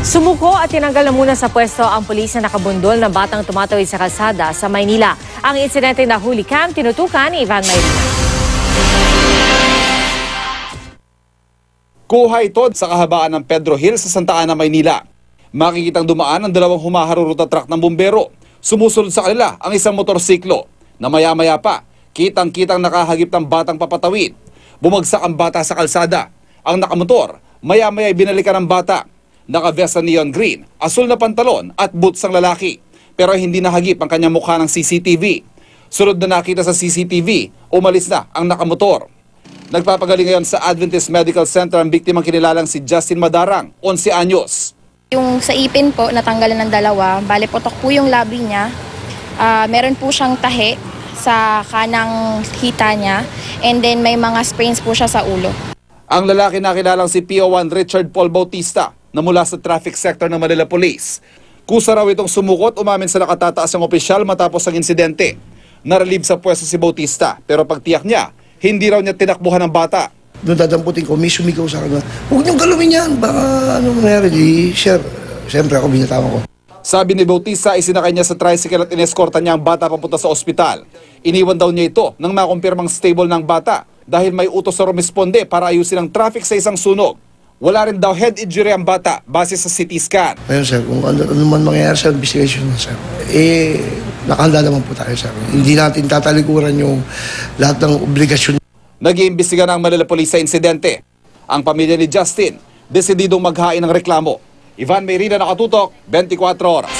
Sumuko at tinanggal na muna sa pwesto ang pulis na nakabundol na batang tumatawid sa kalsada sa Maynila. Ang insidente na huli cam tinutukan ni Ivan Mayrina. Kuha ito sa kahabaan ng Pedro Hill sa Santa Ana, Maynila. Makikitang dumaan ang dalawang humaharurot truck ng bumbero. Sumusunod sa kanila ang isang motorsiklo na maya-maya pa kitang-kitang nakahagip ng batang papatawid. Bumagsak ang bata sa kalsada. Ang nakamotor maya-maya binalikan ng bata. Naka-vest na neon green, asul na pantalon at boots ang lalaki. Pero hindi nahagip ang kanyang mukha ng CCTV. Sunod na nakita sa CCTV, umalis na ang nakamotor. Nagpapagaling ngayon sa Adventist Medical Center ang biktimang kinilalang si Justin Madarang, 11 anyos. Yung sa ipin po, natanggalan ng dalawa. Bale, putok po yung labi niya. Meron po siyang tahi sa kanang hita niya. And then may mga sprains po siya sa ulo. Ang lalaki na kilalang si PO1 Richard Paul Bautista na mula sa traffic sector ng Manila Police. Kusa raw itong sumukot, umamin sa nakatataas ng opisyal matapos ang insidente. Narelieve sa pwesto si Bautista pero pagtiyak niya, hindi raw niya tinakbuhan ng bata. Doon dadamputin ko, may sumigaw sa akin na, huwag niyong galawin yan, baka ano mangyari, siyempre ako binatawan ko. Sabi ni Bautista, isinakay niya sa tricycle at ineskorta niya ang bata papunta sa ospital. Iniwan daw niya ito nang makumpirmang stable ng bata dahil may utos na rumisponde para ayusin ang traffic sa isang sunog. Wala rin daw head injury ang bata base sa CT scan. Ayun sir, kung ano man mangyayari sa investigation sir, nakahanda naman po tayo sir. Hindi natin tatalikuran yung lahat ng obligasyon. Nag-iimbestiga na ang Manila Police sa insidente. Ang pamilya ni Justin, desididong maghain ng reklamo. Ivan Mayrina, nakatutok, 24 oras.